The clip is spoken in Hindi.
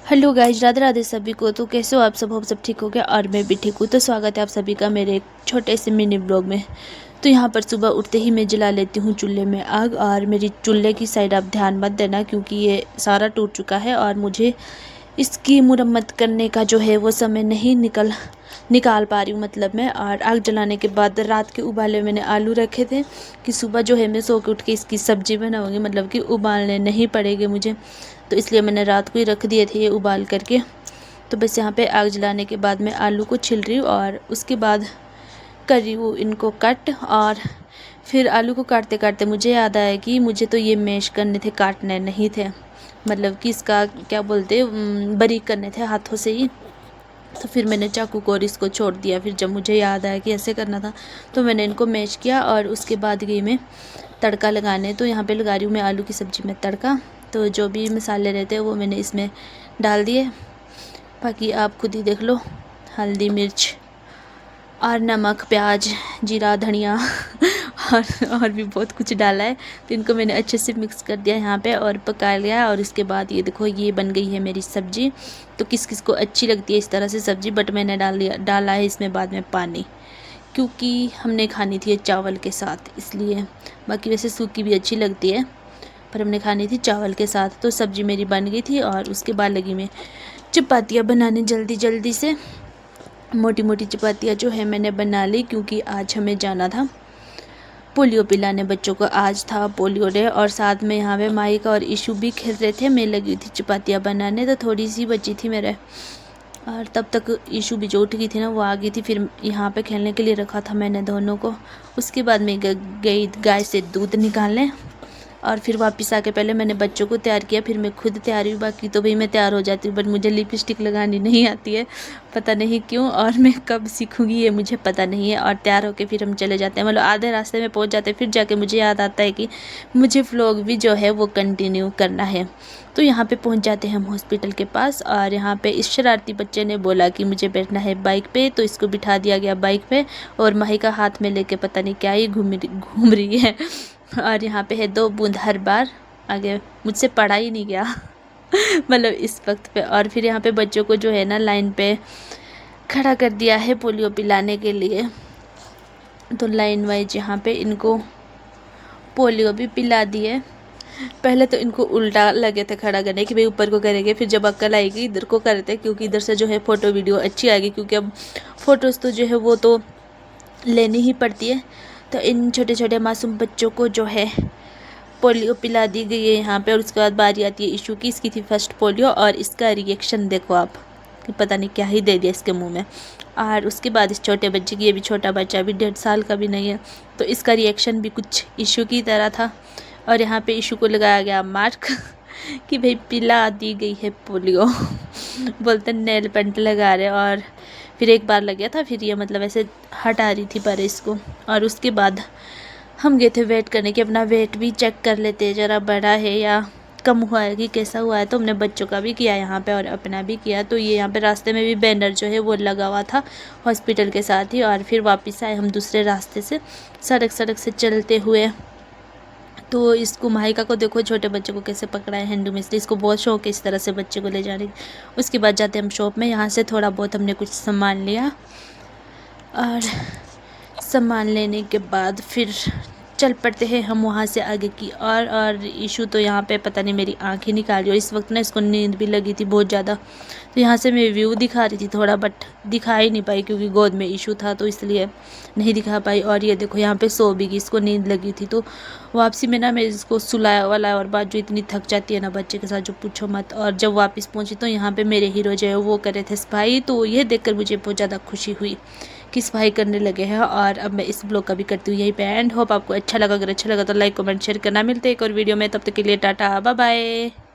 हेलो गाइज, राधे राधे सभी को। तो कैसे हो आप सब? हो सब ठीक हो गया और मैं भी ठीक हूँ। तो स्वागत है आप सभी का मेरे एक छोटे से मिनी ब्लॉग में। तो यहाँ पर सुबह उठते ही मैं जला लेती हूँ चूल्हे में आग। और मेरी चूल्हे की साइड आप ध्यान मत देना क्योंकि ये सारा टूट चुका है और मुझे इसकी मुरम्मत करने का जो है वो समय नहीं निकाल पा रही हूँ। मतलब मैं और आग जलाने के बाद रात के उबाले मैंने आलू रखे थे कि सुबह जो है मैं सो के उठ के इसकी सब्ज़ी बनाऊँगी, मतलब कि उबालने नहीं पड़ेंगे मुझे। तो इसलिए मैंने रात को ही रख दिए थे ये उबाल करके। तो बस यहाँ पे आग जलाने के बाद मैं आलू को छिल रही हूँ और उसके बाद कर रही हूँ इनको कट। और फिर आलू को काटते काटते मुझे याद आया कि मुझे तो ये मैश करने थे, काटने नहीं थे। मतलब कि इसका क्या बोलते, बारीक करने थे हाथों से ही। तो फिर मैंने चाकू को और इसको छोड़ दिया। फिर जब मुझे याद आया कि ऐसे करना था तो मैंने इनको मैश किया और उसके बाद गई मैं तड़का लगाने। तो यहाँ पे लगा रही हूँ मैं आलू की सब्ज़ी में तड़का। तो जो भी मसाले रहते हैं वो मैंने इसमें डाल दिए, बाकी आप खुद ही देख लो। हल्दी, मिर्च और नमक, प्याज, जीरा, धनिया और भी बहुत कुछ डाला है। तो इनको मैंने अच्छे से मिक्स कर दिया यहाँ पे और पका लिया। और उसके बाद ये देखो ये बन गई है मेरी सब्ज़ी। तो किस किस को अच्छी लगती है इस तरह से सब्ज़ी, बट मैंने डाला है इसमें बाद में पानी, क्योंकि हमने खानी थी चावल के साथ इसलिए। बाकी वैसे सूखी भी अच्छी लगती है पर हमने खानी थी चावल के साथ। तो सब्ज़ी मेरी बन गई थी और उसके बाद लगी मैं चपातियाँ बनाने जल्दी जल्दी से। मोटी मोटी चपातियाँ जो है मैंने बना ली क्योंकि आज हमें जाना था पोलियो पिलाने बच्चों को। आज था पोलियो डे और साथ में यहाँ पे माइका और इशू भी खेल रहे थे। मैं लगी थी चपातियाँ बनाने, तो थोड़ी सी बची थी मेरे। और तब तक इशू भी जो उठ गई थी ना वो आ गई थी। फिर यहाँ पे खेलने के लिए रखा था मैंने दोनों को। उसके बाद मैं गई गाय से दूध निकालने और फिर वापस आके पहले मैंने बच्चों को तैयार किया, फिर मैं खुद तैयार हुई। बाकी तो भाई मैं तैयार हो जाती हूँ बट मुझे लिपस्टिक लगानी नहीं आती है, पता नहीं क्यों, और मैं कब सीखूँगी ये मुझे पता नहीं है। और तैयार होके फिर हम चले जाते हैं, मतलब आधे रास्ते में पहुँच जाते हैं। फिर जाके मुझे याद आता है कि मुझे व्लॉग भी जो है वो कंटिन्यू करना है। तो यहाँ पे पहुँच जाते हैं हम हॉस्पिटल के पास। और यहाँ पे इस शरारती बच्चे ने बोला कि मुझे बैठना है बाइक पे, तो इसको बिठा दिया गया बाइक पे। और माही का हाथ में लेके पता नहीं क्या ही घूम रही है। और यहाँ पे है 2 बूंद हर बार, आगे मुझसे पढ़ा ही नहीं गया मतलब इस वक्त पे। और फिर यहाँ पे बच्चों को जो है ना लाइन पे खड़ा कर दिया है पोलियो पिलाने के लिए। तो लाइन वाइज यहाँ पे इनको पोलियो भी पिला दिए। पहले तो इनको उल्टा लगे थे खड़ा करने कि भाई ऊपर को करेंगे, फिर जब अक्ल आएगी इधर को करते क्योंकि इधर से जो है फ़ोटो वीडियो अच्छी आएगी, क्योंकि अब फ़ोटोज़ तो जो है वो तो लेनी ही पड़ती है। तो इन छोटे छोटे मासूम बच्चों को जो है पोलियो पिला दी गई है यहाँ पे। और उसके बाद बारी आती है इशू की। इसकी थी फर्स्ट पोलियो और इसका रिएक्शन देखो आप कि पता नहीं क्या ही दे दिया इसके मुंह में। और उसके बाद इस छोटे बच्चे की, ये भी छोटा बच्चा, अभी 1.5 साल का भी नहीं है, तो इसका रिएक्शन भी कुछ इशू की तरह था। और यहाँ पे इशू को लगाया गया मार्क कि भाई पिला दी गई है पोलियो बोलते नेल पेंट लगा रहे। और फिर एक बार लग गया था, फिर ये मतलब ऐसे हटा रही थी पर इसको। और उसके बाद हम गए थे वेट करने की, अपना वेट भी चेक कर लेते ज़रा बड़ा है या कम हुआ है कि कैसा हुआ है। तो हमने बच्चों का भी किया यहाँ पे और अपना भी किया। तो ये यहाँ पे रास्ते में भी बैनर जो है वो लगा हुआ था हॉस्पिटल के साथ ही। और फिर वापस आए हम दूसरे रास्ते से, सड़क से चलते हुए। तो इसको माहिका को देखो, छोटे बच्चे को कैसे पकड़ा है हैंडू में, इसलिए इसको बहुत शौक है इस तरह से बच्चे को ले जाने की। उसके बाद जाते हम शॉप में, यहाँ से थोड़ा बहुत हमने कुछ सामान लिया। और सामान लेने के बाद फिर चल पड़ते हैं हम वहाँ से आगे की। और इशू तो यहाँ पे पता नहीं मेरी आँख ही निकाल रही, और इस वक्त ना इसको नींद भी लगी थी बहुत ज़्यादा। तो यहाँ से मैं व्यू दिखा रही थी थोड़ा, बट दिखा ही नहीं पाई क्योंकि गोद में इशू था तो इसलिए नहीं दिखा पाई। और ये देखो यहाँ पे सो भी गई, इसको नींद लगी थी। तो वापसी में ना मैं इसको सुलाया वाला, और बात जो इतनी थक जाती है ना बच्चे के साथ जो पूछो मत। और जब वापस पहुँची तो यहाँ पे मेरे हीरो जो है वो कर रहे थे सफाई। तो ये देखकर मुझे बहुत ज़्यादा खुशी हुई कि सफाई करने लगे हैं। और अब मैं इस ब्लॉग का भी करती हूँ यहीं पे एंड। होप आपको अच्छा लगा, अगर अच्छा लगा तो लाइक कमेंट शेयर करना। मिलते हैं एक और वीडियो में, तब तक के लिए टाटा बाय बाय।